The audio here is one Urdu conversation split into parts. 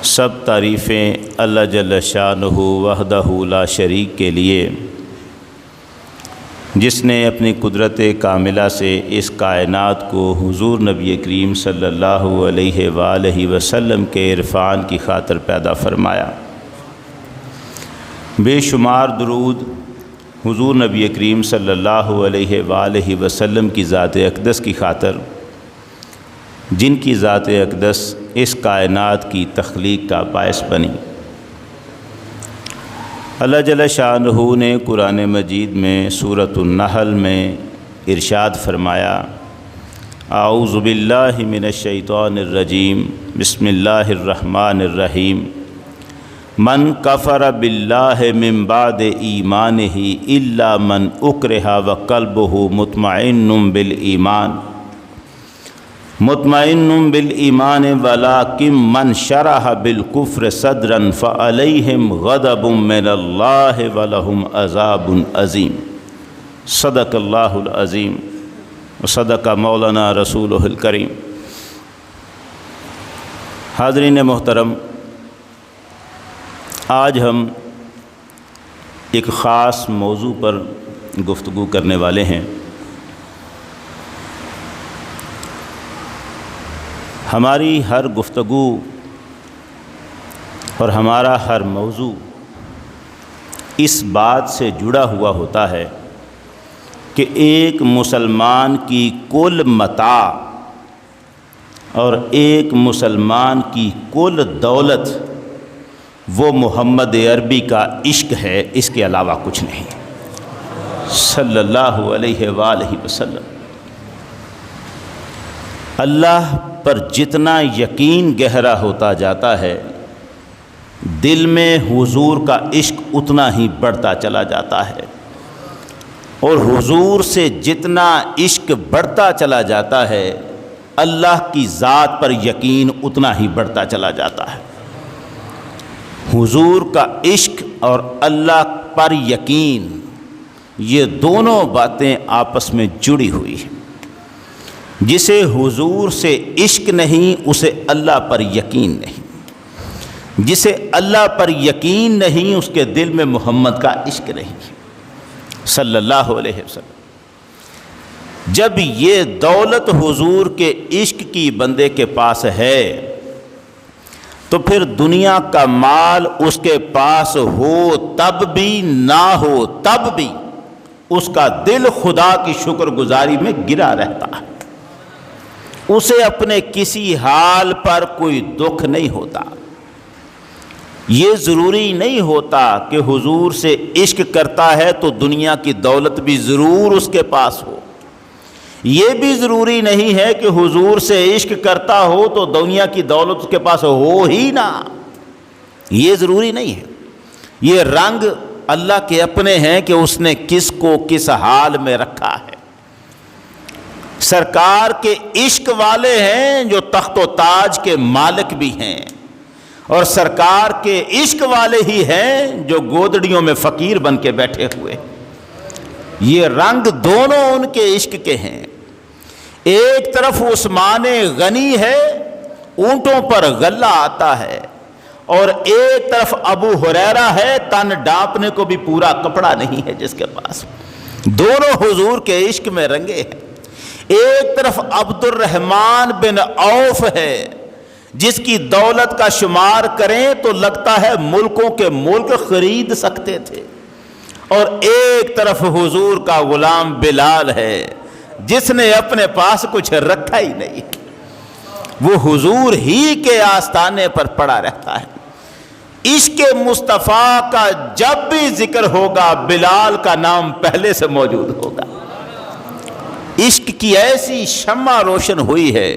سب تعریفیں اللہ جل شانہ وحدہ لا شریک کے لیے، جس نے اپنی قدرت کاملہ سے اس کائنات کو حضور نبی کریم صلی اللہ علیہ وآلہ وسلم کے عرفان کی خاطر پیدا فرمایا۔ بے شمار درود حضور نبی کریم صلی اللہ علیہ وآلہ وسلم کی ذات اقدس کی خاطر، جن کی ذات اقدس اس کائنات کی تخلیق کا باعث بنی۔ اللہ جل شانہ نے قرآن مجید میں سورۃ النحل میں ارشاد فرمایا، اعوذ باللہ من الشیطان الرجیم، بسم اللہ الرحمن الرحیم، من کفر باللہ من بعد ایمانہ الا من اکرہ وقلبہ مطمئن بالایمان ولکن من شرح بالکفر صدرا فعلیہم غضب من اللہ ولہم عذاب عظیم۔ صدق اللہ العظیم وصدق مولانا رسولہ الکریم۔ حاضرین محترم، آج ہم ایک خاص موضوع پر گفتگو کرنے والے ہیں۔ ہماری ہر گفتگو اور ہمارا ہر موضوع اس بات سے جڑا ہوا ہوتا ہے کہ ایک مسلمان کی کل متاع اور ایک مسلمان کی کل دولت وہ محمد عربی کا عشق ہے، اس کے علاوہ کچھ نہیں، صلی اللہ علیہ وآلہ وسلم۔ اللہ پر جتنا یقین گہرا ہوتا جاتا ہے، دل میں حضور کا عشق اتنا ہی بڑھتا چلا جاتا ہے، اور حضور سے جتنا عشق بڑھتا چلا جاتا ہے، اللہ کی ذات پر یقین اتنا ہی بڑھتا چلا جاتا ہے۔ حضور کا عشق اور اللہ پر یقین، یہ دونوں باتیں آپس میں جڑی ہوئی ہیں۔ جسے حضور سے عشق نہیں، اسے اللہ پر یقین نہیں۔ جسے اللہ پر یقین نہیں، اس کے دل میں محمد کا عشق نہیں، صلی اللہ علیہ وسلم۔ جب یہ دولت حضور کے عشق کی بندے کے پاس ہے، تو پھر دنیا کا مال اس کے پاس ہو تب بھی، نہ ہو تب بھی، اس کا دل خدا کی شکر گزاری میں گرا رہتا ہے۔ اسے اپنے کسی حال پر کوئی دکھ نہیں ہوتا۔ یہ ضروری نہیں ہوتا کہ حضور سے عشق کرتا ہے تو دنیا کی دولت بھی ضرور اس کے پاس ہو۔ یہ بھی ضروری نہیں ہے کہ حضور سے عشق کرتا ہو تو دنیا کی دولت اس کے پاس ہو ہی نہ۔ یہ ضروری نہیں ہے۔ یہ رنگ اللہ کے اپنے ہیں کہ اس نے کس کو کس حال میں رکھا ہے۔ سرکار کے عشق والے ہیں جو تخت و تاج کے مالک بھی ہیں، اور سرکار کے عشق والے ہی ہیں جو گودڑیوں میں فقیر بن کے بیٹھے ہوئے۔ یہ رنگ دونوں ان کے عشق کے ہیں۔ ایک طرف عثمان غنی ہے، اونٹوں پر غلہ آتا ہے، اور ایک طرف ابو ہریرہ ہے، تن ڈانپنے کو بھی پورا کپڑا نہیں ہے جس کے پاس۔ دونوں حضور کے عشق میں رنگے ہیں۔ ایک طرف عبد الرحمن بن عوف ہے، جس کی دولت کا شمار کریں تو لگتا ہے ملکوں کے ملک خرید سکتے تھے، اور ایک طرف حضور کا غلام بلال ہے، جس نے اپنے پاس کچھ رکھا ہی نہیں، وہ حضور ہی کے آستانے پر پڑا رہتا ہے۔ عشق مصطفیٰ کا جب بھی ذکر ہوگا، بلال کا نام پہلے سے موجود ہوگا۔ عشق کی ایسی شمع روشن ہوئی ہے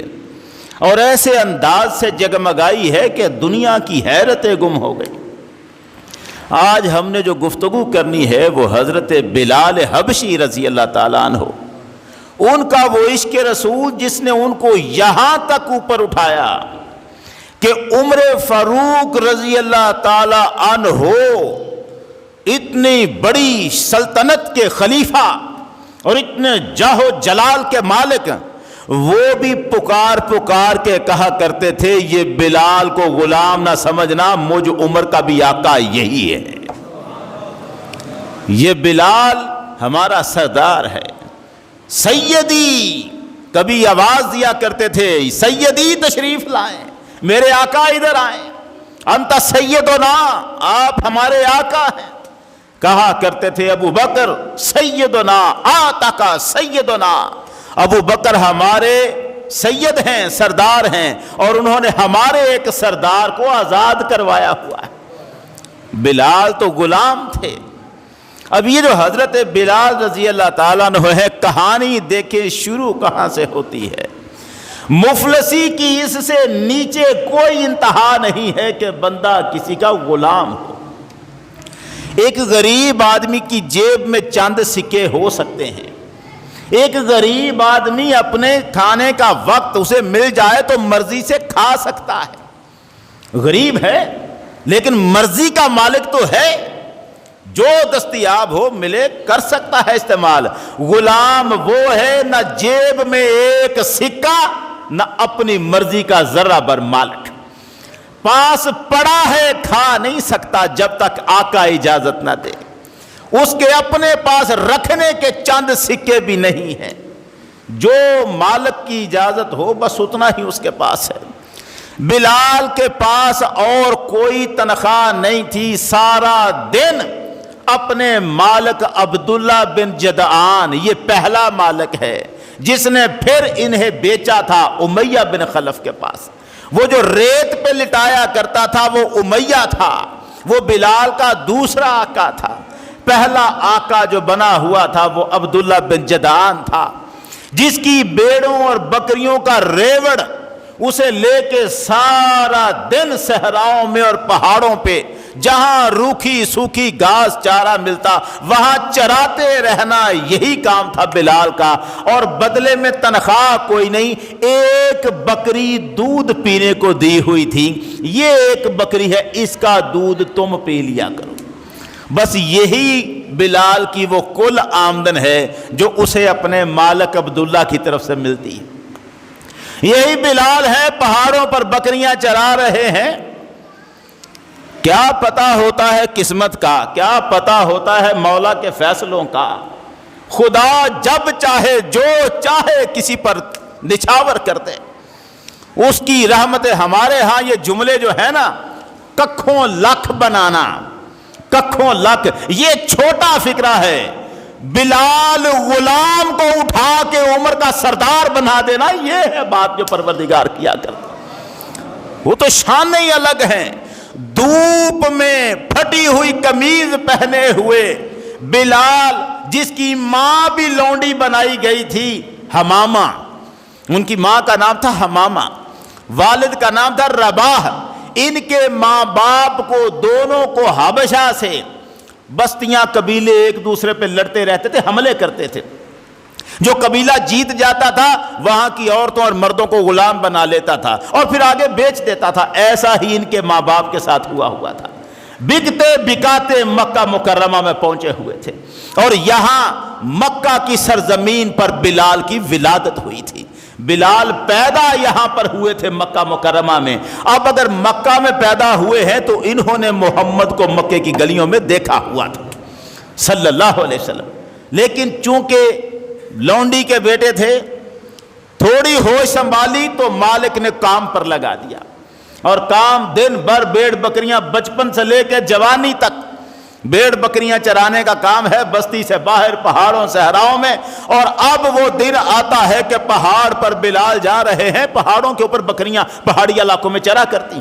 اور ایسے انداز سے جگمگائی ہے کہ دنیا کی حیرتیں گم ہو گئی۔ آج ہم نے جو گفتگو کرنی ہے وہ حضرت بلال حبشی رضی اللہ تعالیٰ عنہ، ان کا وہ عشق رسول جس نے ان کو یہاں تک اوپر اٹھایا کہ عمر فاروق رضی اللہ تعالیٰ عنہ اتنی بڑی سلطنت کے خلیفہ اور اتنے جاہ و جلال کے مالک، وہ بھی پکار پکار کے کہا کرتے تھے یہ بلال کو غلام نہ سمجھنا، مجھ عمر کا بھی آقا یہی ہے، یہ بلال ہمارا سردار ہے، سیدی، کبھی آواز دیا کرتے تھے سیدی تشریف لائیں، میرے آقا ادھر آئیں، انت سیدنا، آپ ہمارے آقا ہیں۔ کہا کرتے تھے ابو بکر سیدنا آتاکا سیدنا، ابو بکر ہمارے سید ہیں، سردار ہیں، اور انہوں نے ہمارے ایک سردار کو آزاد کروایا ہوا ہے۔ بلال تو غلام تھے۔ اب یہ جو حضرت بلال رضی اللہ تعالیٰ عنہ ہے، کہانی دیکھیں شروع کہاں سے ہوتی ہے۔ مفلسی کی اس سے نیچے کوئی انتہا نہیں ہے کہ بندہ کسی کا غلام ہو۔ ایک غریب آدمی کی جیب میں چند سکے ہو سکتے ہیں، ایک غریب آدمی اپنے کھانے کا وقت اسے مل جائے تو مرضی سے کھا سکتا ہے، غریب ہے لیکن مرضی کا مالک تو ہے، جو دستیاب ہو ملے کر سکتا ہے استعمال۔ غلام وہ ہے نہ جیب میں ایک سکہ نہ اپنی مرضی کا ذرہ بر مالک، پاس پڑا ہے کھا نہیں سکتا جب تک آقا اجازت نہ دے، اس کے اپنے پاس رکھنے کے چند سکے بھی نہیں ہیں، جو مالک کی اجازت ہو بس اتنا ہی اس کے پاس ہے۔ بلال کے پاس اور کوئی تنخواہ نہیں تھی، سارا دن اپنے مالک عبداللہ بن جدعان، یہ پہلا مالک ہے جس نے پھر انہیں بیچا تھا، امیہ بن خلف کے پاس، وہ جو ریت پہ لٹایا کرتا تھا وہ امیہ تھا، وہ بلال کا دوسرا آقا تھا۔ پہلا آقا جو بنا ہوا تھا وہ عبداللہ بن جدعان تھا، جس کی بیڑوں اور بکریوں کا ریوڑ اسے لے کے سارا دن صحراؤں میں اور پہاڑوں پہ جہاں روکھی سوکھی گھاس چارہ ملتا وہاں چراتے رہنا، یہی کام تھا بلال کا، اور بدلے میں تنخواہ کوئی نہیں، ایک بکری دودھ پینے کو دی ہوئی تھی، یہ ایک بکری ہے، اس کا دودھ تم پی لیا کرو، بس یہی بلال کی وہ کل آمدن ہے جو اسے اپنے مالک عبداللہ کی طرف سے ملتی ہے۔ یہی بلال ہے، پہاڑوں پر بکریاں چرا رہے ہیں، کیا پتہ ہوتا ہے قسمت کا، کیا پتہ ہوتا ہے مولا کے فیصلوں کا، خدا جب چاہے جو چاہے کسی پر نچھاور کر دے، اس کی رحمت۔ ہمارے ہاں یہ جملے جو ہے نا، ککھوں لکھ بنانا، ککھوں لکھ، یہ چھوٹا فکرہ ہے، بلال غلام کو اٹھا کے عمر کا سردار بنا دینا، یہ ہے بات جو پروردگار کیا کرتا، وہ تو شان ہی الگ ہیں۔ دھوپ میں پھٹی ہوئی قمیض پہنے ہوئے بلال، جس کی ماں بھی لونڈی بنائی گئی تھی، حمامہ، ان کی ماں کا نام تھا حمامہ، والد کا نام تھا رباح، ان کے ماں باپ کو دونوں کو حبشہ سے بستیاں قبیلے ایک دوسرے پہ لڑتے رہتے تھے، حملے کرتے تھے، جو قبیلہ جیت جاتا تھا وہاں کی عورتوں اور مردوں کو غلام بنا لیتا تھا اور پھر آگے بیچ دیتا تھا، ایسا ہی ان کے ماں باپ کے ساتھ ہوا تھا، بکتے بکاتے مکہ مکرمہ میں پہنچے ہوئے تھے، اور یہاں مکہ کی سرزمین پر بلال کی ولادت ہوئی تھی، بلال پیدا یہاں پر ہوئے تھے مکہ مکرمہ میں۔ اب اگر مکہ میں پیدا ہوئے ہیں تو انہوں نے محمد کو مکے کی گلیوں میں دیکھا ہوا تھا صلی اللہ علیہ وسلم، لیکن چونکہ لونڈی کے بیٹے تھے، تھوڑی ہوش سنبھالی تو مالک نے کام پر لگا دیا، اور کام دن بھر بھیڑ بکریاں، بچپن سے لے کے جوانی تک بھیڑ بکریاں چرانے کا کام ہے، بستی سے باہر پہاڑوں صحراؤں میں۔ اور اب وہ دن آتا ہے کہ پہاڑ پر بلال جا رہے ہیں، پہاڑوں کے اوپر بکریاں پہاڑی علاقوں میں چرا کرتی،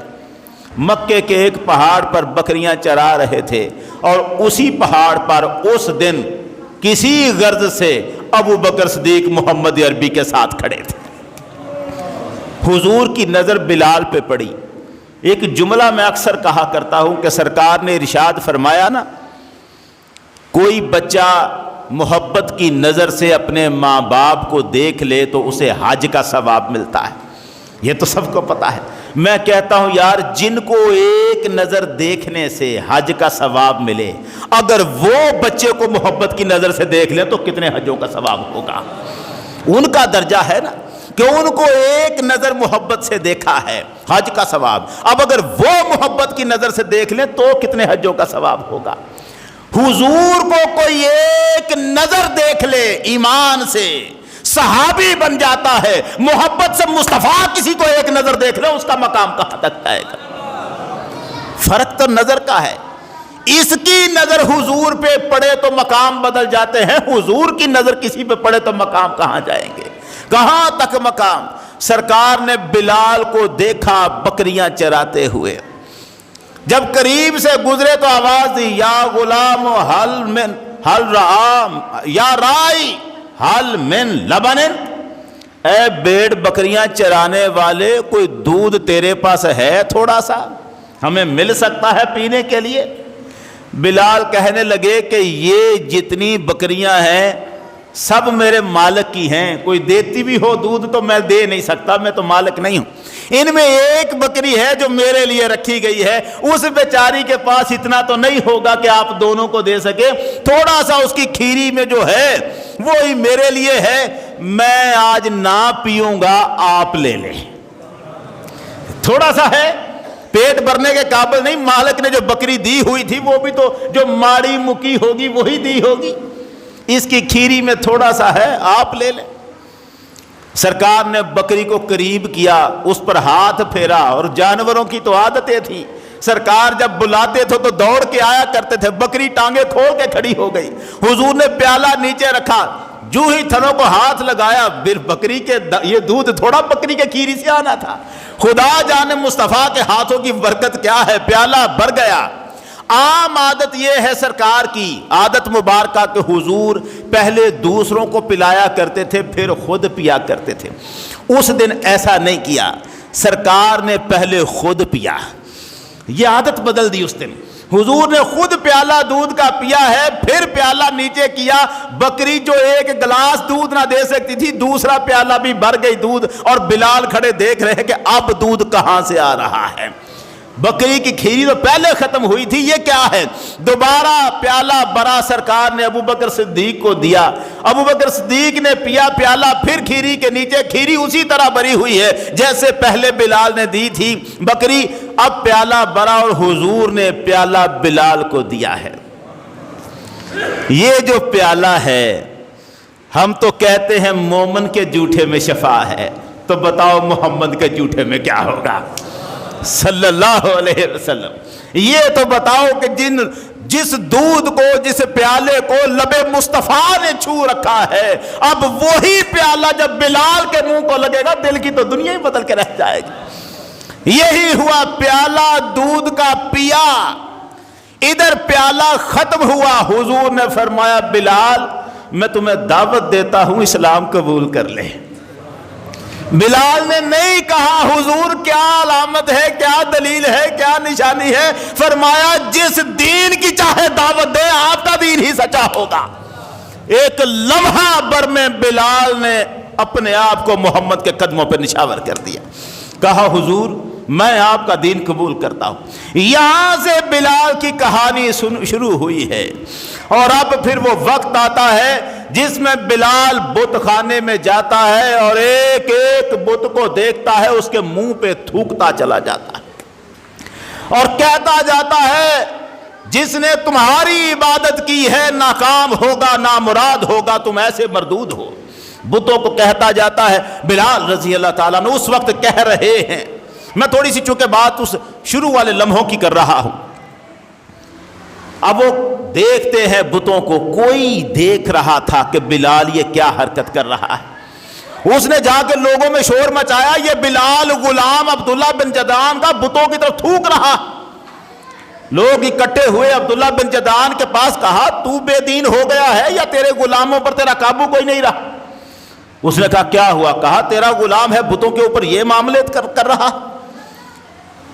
مکے کے ایک پہاڑ پر بکریاں چرا رہے تھے، اور اسی پہاڑ پر اس دن کسی غرض سے ابو بکر صدیق محمد عربی کے ساتھ کھڑے تھے۔ حضور کی نظر بلال پہ پڑی۔ ایک جملہ میں اکثر کہا کرتا ہوں کہ سرکار نے ارشاد فرمایا نا، کوئی بچہ محبت کی نظر سے اپنے ماں باپ کو دیکھ لے تو اسے حج کا ثواب ملتا ہے، یہ تو سب کو پتا ہے۔ میں کہتا ہوں یار، جن کو ایک نظر دیکھنے سے حج کا ثواب ملے، اگر وہ بچے کو محبت کی نظر سے دیکھ لیں تو کتنے حجوں کا ثواب ہوگا، ان کا درجہ ہے نا۔ کہ ان کو ایک نظر محبت سے دیکھا ہے، حج کا ثواب۔ اب اگر وہ محبت کی نظر سے دیکھ لیں تو کتنے حجوں کا ثواب ہوگا۔ حضور کو کوئی ایک نظر دیکھ لے ایمان سے، صحابی بن جاتا ہے۔ محبت سے مصطفیٰ کسی کو ایک نظر دیکھ لے، اس کا مقام کہاں تک جائے گا؟ فرق تو نظر کا ہے۔ اس کی نظر حضور پہ پڑے تو مقام بدل جاتے ہیں، حضور کی نظر کسی پہ پڑے تو مقام کہاں جائیں گے؟ کہاں تک مقام؟ سرکار نے بلال کو دیکھا بکریاں چراتے ہوئے، جب قریب سے گزرے تو آواز دی، یا غلام حل رعام یا رائی حل من لبن، اے بیڑ بکریاں چرانے والے، کوئی دودھ تیرے پاس ہے تھوڑا سا، ہمیں مل سکتا ہے پینے کے لیے؟ بلال کہنے لگے کہ یہ جتنی بکریاں ہیں سب میرے مالک کی ہیں، کوئی دیتی بھی ہو دودھ تو میں دے نہیں سکتا، میں تو مالک نہیں ہوں۔ ان میں ایک بکری ہے جو میرے لیے رکھی گئی ہے، اس بیچاری کے پاس اتنا تو نہیں ہوگا کہ آپ دونوں کو دے سکے، تھوڑا سا اس کی کھیری میں جو ہے وہی میرے لیے ہے، میں آج نہ پیوں گا، آپ لے لیں۔ تھوڑا سا ہے، پیٹ بھرنے کے قابل نہیں، مالک نے جو بکری دی ہوئی تھی وہ بھی تو جو ماڑی مکی ہوگی وہی دی ہوگی، اس کی کھیری میں تھوڑا سا ہے، آپ لے لیں۔ سرکار نے بکری کو قریب کیا، اس پر ہاتھ پھیرا، اور جانوروں کی تو عادتیں تھیں، سرکار جب بلاتے تھے تو دوڑ کے آیا کرتے تھے، بکری ٹانگیں کھول کے کھڑی ہو گئی، حضور نے پیالہ نیچے رکھا، جو ہی تھنوں کو ہاتھ لگایا، بکری کے یہ دودھ تھوڑا بکری کے کھیری سے آنا تھا، خدا جانے مصطفیٰ کے ہاتھوں کی برکت کیا ہے، پیالہ بھر گیا۔ عام عادت یہ ہے سرکار کی عادت مبارکہ کہ حضور پہلے دوسروں کو پلایا کرتے تھے پھر خود پیا کرتے تھے، اس دن ایسا نہیں کیا، سرکار نے پہلے خود پیا، یہ عادت بدل دی اس دن۔ حضور نے خود پیالہ دودھ کا پیا ہے، پھر پیالہ نیچے کیا، بکری جو ایک گلاس دودھ نہ دے سکتی تھی دوسرا پیالہ بھی بھر گئی دودھ، اور بلال کھڑے دیکھ رہے ہیں کہ اب دودھ کہاں سے آ رہا ہے، بکری کی کھیری تو پہلے ختم ہوئی تھی، یہ کیا ہے؟ دوبارہ پیالہ بھرا، سرکار نے ابو بکر صدیق کو دیا، ابو بکر صدیق نے پیا پیالہ، پھر کھیری کے نیچے، کھیری اسی طرح بھری ہوئی ہے جیسے پہلے بلال نے دی تھی بکری، اب پیالہ بھرا اور حضور نے پیالہ بلال کو دیا ہے۔ یہ جو پیالہ ہے، ہم تو کہتے ہیں مومن کے جوٹے میں شفا ہے، تو بتاؤ محمد کے جوٹے میں کیا ہوگا صلی اللہ علیہ وسلم؟ یہ تو بتاؤ کہ جس دودھ کو، جس پیالے کو لب مصطفیٰ نے چھو رکھا ہے، اب وہی پیالہ جب بلال کے منہ کو لگے گا دل کی تو دنیا ہی بدل کے رہ جائے گی۔ یہی ہوا، پیالہ دودھ کا پیا، ادھر پیالہ ختم ہوا، حضور نے فرمایا بلال میں تمہیں دعوت دیتا ہوں اسلام قبول کر لے۔ بلال نے نہیں کہا حضور کیا علامت ہے، کیا دلیل ہے، کیا نشانی ہے، فرمایا جس دین کی چاہے دعوت دے آپ کا دین ہی سچا ہوگا۔ ایک لمحہ بھر میں بلال نے اپنے آپ کو محمد کے قدموں پہ نشاور کر دیا، کہا حضور میں آپ کا دین قبول کرتا ہوں۔ یہاں سے بلال کی کہانی شروع ہوئی ہے، اور اب پھر وہ وقت آتا ہے جس میں بلال بت خانے میں جاتا ہے اور ایک ایک بت کو دیکھتا ہے، اس کے منہ پہ تھوکتا چلا جاتا ہے اور کہتا جاتا ہے جس نے تمہاری عبادت کی ہے ناکام ہوگا، نامراد ہوگا، تم ایسے مردود ہو۔ بتوں کو کہتا جاتا ہے، بلال رضی اللہ تعالیٰ نے اس وقت کہہ رہے ہیں، میں تھوڑی سی چونکہ بات اس شروع والے لمحوں کی کر رہا ہوں، اب وہ دیکھتے ہیں بتوں کو، کوئی دیکھ رہا تھا کہ بلال یہ کیا حرکت کر رہا ہے، اس نے جا کے لوگوں میں شور مچایا، یہ بلال غلام عبداللہ بن جدعان کا بتوں کی طرف تھوک رہا۔ لوگ اکٹھے ہوئے، عبداللہ بن جدعان کے پاس، کہا تو بے دین ہو گیا ہے یا تیرے غلاموں پر تیرا قابو کوئی نہیں رہا؟ اس نے کہا کیا ہوا؟ کہا تیرا غلام ہے بتوں کے اوپر یہ معاملے کر رہا۔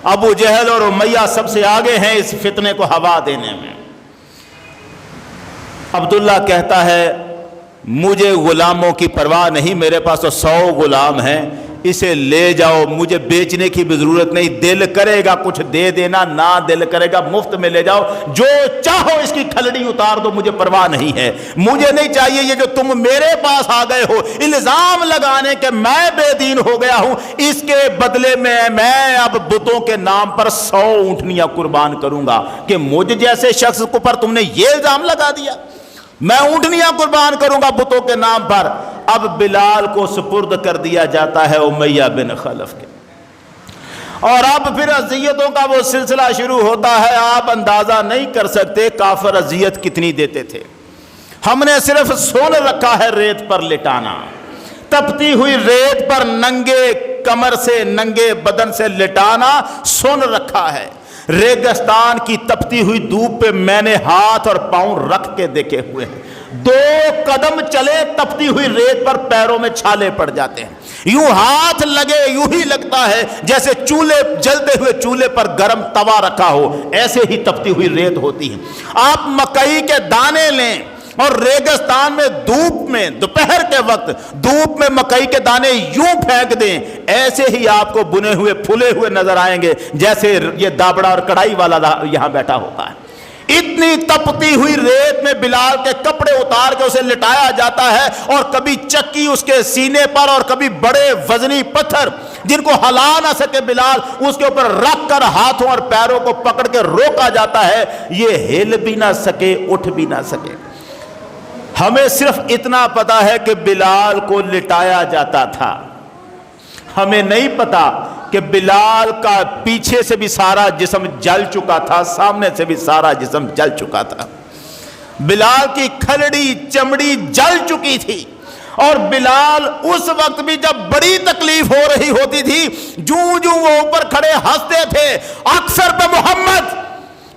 ابو جہل اور امیہ سب سے آگے ہیں اس فتنے کو ہوا دینے میں۔ عبداللہ کہتا ہے مجھے غلاموں کی پرواہ نہیں، میرے پاس تو 100 غلام ہیں، اسے لے جاؤ، مجھے بیچنے کی بھی ضرورت نہیں، دل کرے گا کچھ دے دینا، نہ دل کرے گا مفت میں لے جاؤ، جو چاہو اس کی کھلڑی اتار دو، مجھے پرواہ نہیں ہے، مجھے نہیں چاہیے یہ جو تم میرے پاس آ گئے ہو الزام لگانے کہ میں بے دین ہو گیا ہوں، اس کے بدلے میں اب بتوں کے نام پر 100 اونٹنیاں قربان کروں گا کہ مجھ جیسے شخص کو پر تم نے یہ الزام لگا دیا، میں اونٹنیاں قربان کروں گا بتوں کے نام پر۔ اب بلال کو سپرد کر دیا جاتا ہے امیہ بن خلف کے، اور اب پھر اذیتوں کا وہ سلسلہ شروع ہوتا ہے۔ آپ اندازہ نہیں کر سکتے کافر اذیت کتنی دیتے تھے۔ ہم نے صرف سن رکھا ہے ریت پر لٹانا، تپتی ہوئی ریت پر ننگے کمر سے ننگے بدن سے لٹانا سن رکھا ہے۔ ریگستان کی تپتی ہوئی دھوپ پہ میں نے ہاتھ اور پاؤں رکھ کے دیکھے ہوئے ہیں، 2 قدم چلے تپتی ہوئی ریت پر پیروں میں چھالے پڑ جاتے ہیں، یوں ہاتھ لگے یوں ہی لگتا ہے جیسے چولہے جلتے ہوئے چولہے پر گرم توا رکھا ہو، ایسے ہی تپتی ہوئی ریت ہوتی ہے۔ آپ مکئی کے دانے لیں اور ریگستان میں دھوپ میں دوپہر کے وقت دھوپ میں مکئی کے دانے یوں پھینک دیں، ایسے ہی آپ کو بنے ہوئے پھولے ہوئے نظر آئیں گے جیسے یہ دابڑا اور کڑائی والا یہاں بیٹھا ہوتا ہے۔ اتنی تپتی ہوئی ریت میں بلال کے کپڑے اتار کے اسے لٹایا جاتا ہے، اور کبھی چکی اس کے سینے پر اور کبھی بڑے وزنی پتھر جن کو ہلا نہ سکے بلال اس کے اوپر رکھ کر ہاتھوں اور پیروں کو پکڑ کے روکا جاتا ہے، یہ ہل بھی نہ سکے اٹھ بھی نہ سکے۔ ہمیں صرف اتنا پتا ہے کہ بلال کو لٹایا جاتا تھا، ہمیں نہیں پتا کہ بلال کا پیچھے سے بھی سارا جسم جل چکا تھا، سامنے سے بھی سارا جسم جل چکا تھا۔ بلال کی کھلڑی چمڑی جل چکی تھی، اور بلال اس وقت بھی جب بڑی تکلیف ہو رہی ہوتی تھی، جوں وہ اوپر کھڑے ہنستے تھے، اکثر پہ محمد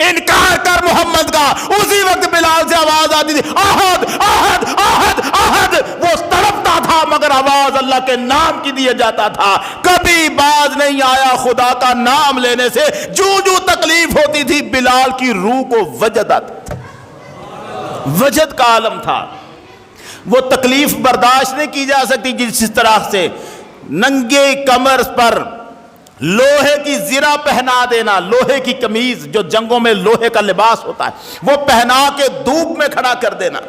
انکار کر محمد کا، اسی وقت بلال سے آواز آتی تھی احد احد احد احد، وہ تڑپتا تھا مگر آواز اللہ کے نام کی دیا جاتا تھا، کبھی باز نہیں آیا خدا کا نام لینے سے۔ جو تکلیف ہوتی تھی بلال کی روح کو وجد آتا تھا، وجد کا عالم تھا، وہ تکلیف برداشت نہیں کی جا سکتی جس طرح سے ننگے کمر پر لوہے کی زرہ پہنا دینا، لوہے کی قمیض جو جنگوں میں لوہے کا لباس ہوتا ہے وہ پہنا کے دھوپ میں کھڑا کر دینا۔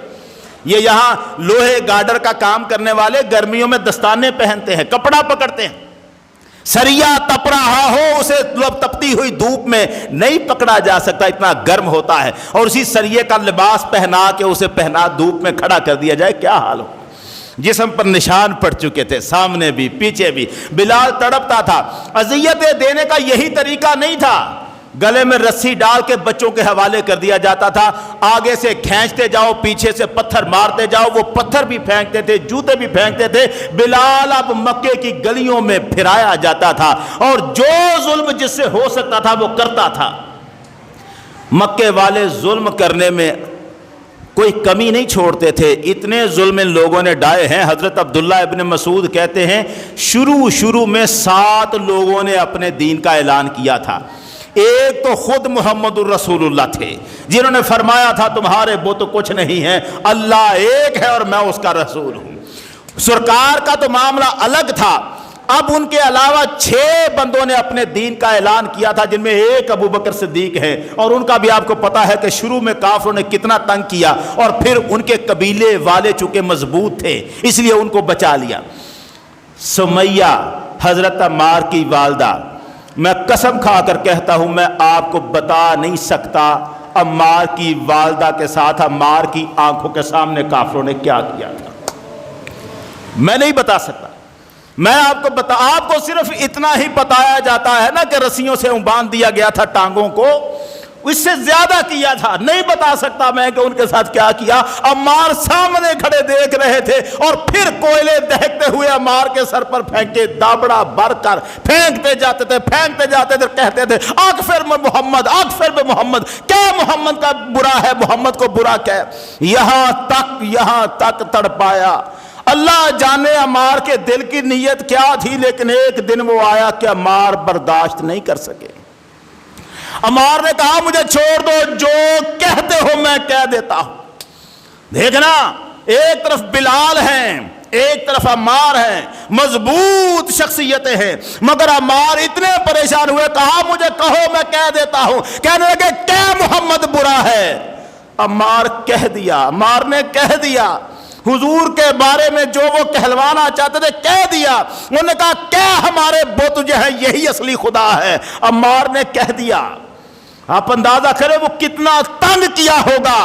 یہ یہاں لوہے گارڈر کا کام کرنے والے گرمیوں میں دستانے پہنتے ہیں، کپڑا پکڑتے ہیں، سریا تپ رہا ہو اسے تپتی ہوئی دھوپ میں نہیں پکڑا جا سکتا، اتنا گرم ہوتا ہے، اور اسی سریے کا لباس پہنا کے اسے پہنا دھوپ میں کھڑا کر دیا جائے، کیا حال ہو۔ جسم پر نشان پڑ چکے تھے، سامنے بھی پیچھے بھی، بلال تڑپتا تھا۔ اذیتیں دینے کا یہی طریقہ نہیں تھا، گلے میں رسی ڈال کے بچوں کے حوالے کر دیا جاتا تھا، آگے سے کھینچتے جاؤ پیچھے سے پتھر مارتے جاؤ، وہ پتھر بھی پھینکتے تھے، جوتے بھی پھینکتے تھے۔ بلال اب مکے کی گلیوں میں پھرایا جاتا تھا، اور جو ظلم جس سے ہو سکتا تھا وہ کرتا تھا۔ مکے والے ظلم کرنے میں کوئی کمی نہیں چھوڑتے تھے، اتنے ظلم ان لوگوں نے ڈائے ہیں۔ حضرت عبداللہ ابن مسعود کہتے ہیں شروع میں 7 لوگوں نے اپنے دین کا اعلان کیا تھا۔ ایک تو خود محمد الرسول اللہ تھے جنہوں نے فرمایا تھا تمہارے بت کچھ نہیں ہیں، اللہ ایک ہے اور میں اس کا رسول ہوں۔ سرکار کا تو معاملہ الگ تھا، اب ان کے علاوہ 6 بندوں نے اپنے دین کا اعلان کیا تھا، جن میں ایک ابو بکر صدیق ہے، اور ان کا بھی آپ کو پتا ہے کہ شروع میں کافروں نے کتنا تنگ کیا، اور پھر ان کے قبیلے والے چونکہ مضبوط تھے اس لیے ان کو بچا لیا۔ سمیہ حضرت عمار کی والدہ، میں قسم کھا کر کہتا ہوں میں آپ کو بتا نہیں سکتا عمار کی والدہ کے ساتھ عمار کی آنکھوں کے سامنے کافروں نے کیا کیا تھا، میں نہیں بتا سکتا۔ میں آپ کو صرف اتنا ہی بتایا جاتا ہے نا کہ رسیوں سے باندھ دیا گیا تھا ٹانگوں کو، اس سے زیادہ کیا تھا نہیں بتا سکتا میں کہ ان کے ساتھ کیا کیا۔ عمار سامنے کھڑے دیکھ رہے تھے، اور پھر کوئلے دہکتے ہوئے عمار کے سر پر پھینکے، دابڑا بھر کر پھینکتے جاتے تھے، کہتے تھے اغفر میں محمد، اغفر میں محمد، کیا محمد کا برا ہے، محمد کو برا کہہ، یہاں تک تڑپایا۔ اللہ جانے عمار کے دل کی نیت کیا تھی، لیکن ایک دن وہ آیا کہ عمار برداشت نہیں کر سکے۔ عمار نے کہا مجھے چھوڑ دو، جو کہتے ہو میں کہہ دیتا ہوں۔ دیکھنا ایک طرف بلال ہیں، ایک طرف عمار ہیں، مضبوط شخصیتیں ہیں، مگر عمار اتنے پریشان ہوئے، کہا مجھے کہو میں کہہ دیتا ہوں۔ کہنے لگے کیا محمد برا ہے؟ عمار کہہ دیا، عمار نے کہہ دیا حضور کے بارے میں جو وہ کہلوانا چاہتے تھے کہہ دیا۔ انہوں نے کہا کیا ہمارے بت جو ہے یہی اصلی خدا ہے؟ عمار نے کہہ دیا۔ آپ اندازہ کریں وہ کتنا تنگ کیا ہوگا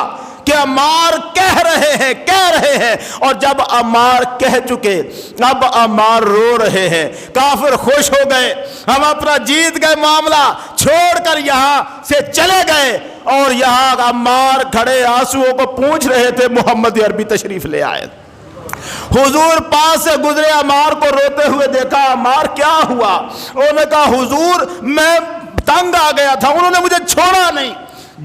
کہ عمار کہہ رہے ہیں، اور جب عمار کہہ چکے اب عمار رو رہے ہیں۔ کافر خوش ہو گئے، ہم اپنا جیت گئے، معاملہ چھوڑ کر یہاں سے چلے گئے، اور یہاں عمار کھڑے آنسوؤں کو پوچھ رہے تھے، محمد عربی تشریف لے آئے۔ حضور پاس سے گزرے، عمار کو روتے ہوئے دیکھا۔ عمار کیا ہوا؟ انہوں نے کہا حضور میں تنگ آ گیا تھا، انہوں نے مجھے چھوڑا نہیں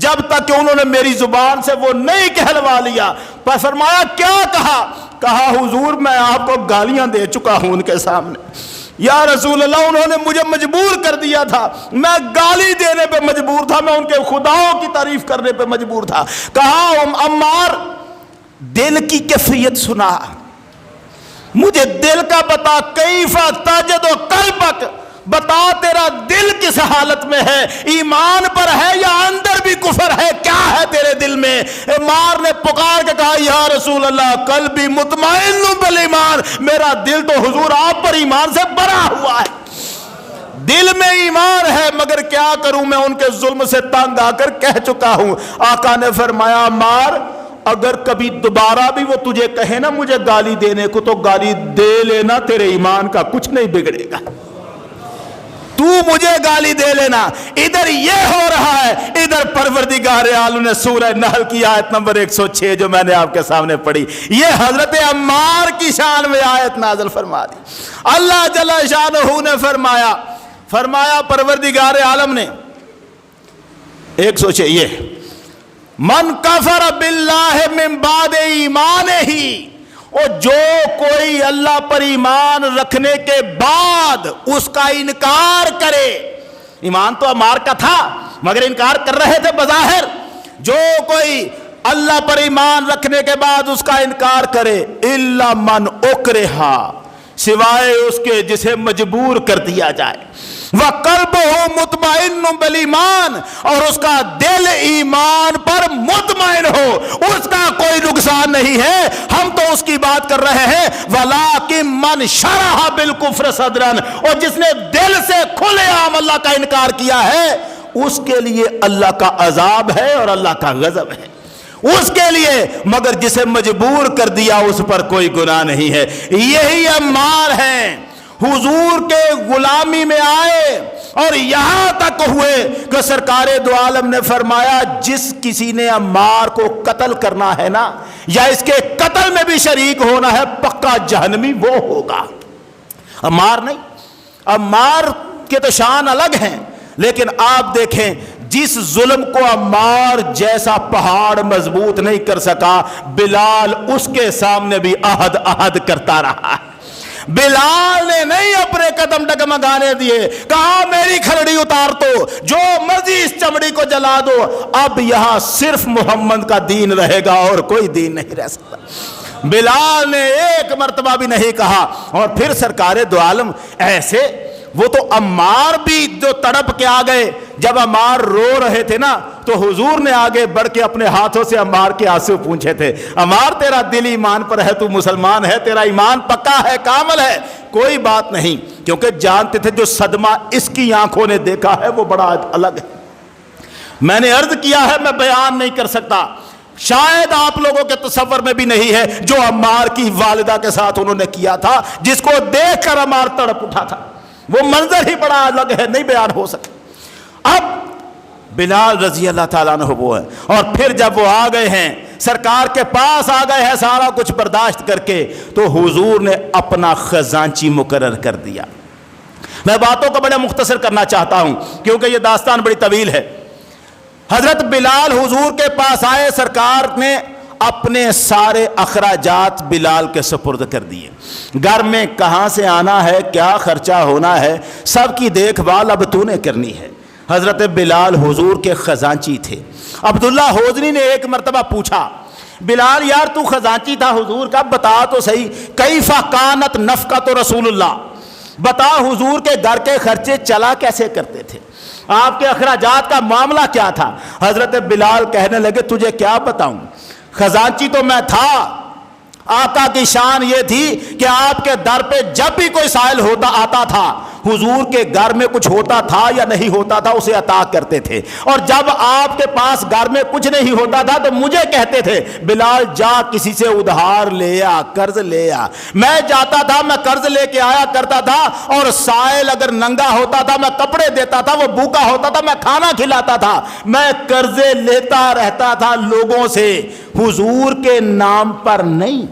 جب تک کہ انہوں نے میری زبان سے وہ نہیں کہلوا لیا۔ پر فرمایا کیا کہا؟ کہا حضور میں آپ کو گالیاں دے چکا ہوں ان کے سامنے، یا رسول اللہ انہوں نے مجھے مجبور کر دیا تھا، میں گالی دینے پہ مجبور تھا، میں ان کے خداؤں کی تعریف کرنے پہ مجبور تھا۔ کہا عمار دل کی کیفیت سنا، مجھے دل کا بتا، کیف تجد قلبک، بتا تیرا دل کس حالت میں ہے، ایمان پر ہے یا اندر بھی کفر ہے، کیا ہے تیرے دل میں؟ عمار نے پکار کے کہا یا رسول اللہ قلبی مطمئن بالایمان، میرا دل تو حضور آپ پر ایمان سے بھرا ہوا ہے، دل میں ایمان ہے، مگر کیا کروں میں ان کے ظلم سے تنگ آ کر کہہ چکا ہوں۔ آقا نے فرمایا عمار اگر کبھی دوبارہ بھی وہ تجھے کہے نا مجھے گالی دینے کو تو گالی دے لینا، تیرے ایمان کا کچھ نہیں بگڑے گا، تو مجھے گالی دے لینا۔ ادھر یہ ہو رہا ہے، ادھر پروردگار عالم نے سورہ نحل کی آیت نمبر 106 جو میں نے آپ کے سامنے پڑھی، یہ حضرت عمار کی شان میں آیت نازل فرما دی۔ اللہ جل شانہ نے فرمایا پروردگار عالم نے 106 یہ من کفر باللہ من بعد ایمانہ، اور جو کوئی اللہ پر ایمان رکھنے کے بعد اس کا انکار کرے، ایمان تو عمار کا تھا مگر انکار کر رہے تھے بظاہر، جو کوئی اللہ پر ایمان رکھنے کے بعد اس کا انکار کرے، الا من اکرہا، سوائے اس کے جسے مجبور کر دیا جائے، وَقَلْبُهُ مُطْمَئِنٌ بِالْإِيمَانِ، اور اس کا دل ایمان پر مطمئن ہو، اس کا کوئی نقصان نہیں ہے، ہم تو اس کی بات کر رہے ہیں۔ وَلَٰكِن مَّن شَرَحَ بِالْكُفْرِ صَدْرًا، اور جس نے دل سے کھلے عام اللہ کا انکار کیا ہے اس کے لیے اللہ کا عذاب ہے اور اللہ کا غضب ہے اس کے لیے، مگر جسے مجبور کر دیا اس پر کوئی گناہ نہیں ہے۔ یہی عمار ہیں، حضور کے غلامی میں آئے اور یہاں تک ہوئے کہ سرکار دو عالم نے فرمایا جس کسی نے عمار کو قتل کرنا ہے نا، یا اس کے قتل میں بھی شریک ہونا ہے، پکا جہنمی وہ ہوگا، عمار نہیں۔ عمار کے تو شان الگ ہیں، لیکن آپ دیکھیں جس ظلم کو عمار جیسا پہاڑ مضبوط نہیں کر سکا، بلال اس کے سامنے بھی عہد کرتا رہا ہے۔ بلال نے نہیں اپنے قدم ڈگمگانے دیے، کہا میری کھرڑی اتار دو، جو مرضی اس چمڑی کو جلا دو، اب یہاں صرف محمد کا دین رہے گا اور کوئی دین نہیں رہ سکتا۔ بلال نے ایک مرتبہ بھی نہیں کہا۔ اور پھر سرکار دو عالم ایسے، وہ تو عمار بھی جو تڑپ کے آ گئے، جب عمار رو رہے تھے نا تو حضور نے آگے بڑھ کے اپنے ہاتھوں سے عمار کے آنسو پوچھے تھے، عمار تیرا دل ایمان پر ہے، تو مسلمان ہے، تیرا ایمان پکا ہے، کامل ہے، کوئی بات نہیں، کیونکہ جانتے تھے جو صدمہ اس کی آنکھوں نے دیکھا ہے وہ بڑا الگ ہے۔ میں نے عرض کیا ہے، میں بیان نہیں کر سکتا، شاید آپ لوگوں کے تصور میں بھی نہیں ہے جو عمار کی والدہ کے ساتھ انہوں نے کیا تھا، جس کو دیکھ کر عمار تڑپ اٹھا تھا، وہ منظر ہی بڑا الگ ہے، نہیں بیان ہو سکتا۔ اب بلال رضی اللہ تعالیٰ عنہ وہ ہے، اور پھر جب وہ آ گئے ہیں سرکار کے پاس آ گئے ہیں سارا کچھ برداشت کر کے، تو حضور نے اپنا خزانچی مقرر کر دیا۔ میں باتوں کو بڑے مختصر کرنا چاہتا ہوں کیونکہ یہ داستان بڑی طویل ہے۔ حضرت بلال حضور کے پاس آئے، سرکار نے اپنے سارے اخراجات بلال کے سپرد کر دیے، گھر میں کہاں سے آنا ہے، کیا خرچہ ہونا ہے، سب کی دیکھ بھال اب تو نے کرنی ہے۔ حضرت بلال حضور کے خزانچی تھے۔ عبداللہ حوزنی نے ایک مرتبہ پوچھا، بلال یار تو خزانچی تھا حضور کا، بتا تو صحیح کیف کانت نفقۃ رسول اللہ، بتا حضور کے گھر کے خرچے چلا کیسے کرتے تھے، آپ کے اخراجات کا معاملہ کیا تھا؟ حضرت بلال کہنے لگے تجھے کیا بتاؤں، خزانچی تو میں تھا، آقا کی شان یہ تھی کہ آپ کے در پہ جب بھی کوئی سائل ہوتا آتا تھا، حضور کے گھر میں کچھ ہوتا تھا یا نہیں ہوتا تھا اسے عطا کرتے تھے، اور جب آپ کے پاس گھر میں کچھ نہیں ہوتا تھا تو مجھے کہتے تھے بلال جا کسی سے ادھار لے آ، قرض لے آ۔ میں جاتا تھا، میں قرض لے کے آیا کرتا تھا، اور سائل اگر ننگا ہوتا تھا میں کپڑے دیتا تھا، وہ بھوکا ہوتا تھا میں کھانا کھلاتا تھا، میں قرضے لیتا رہتا تھا لوگوں سے، حضور کے نام پر نہیں،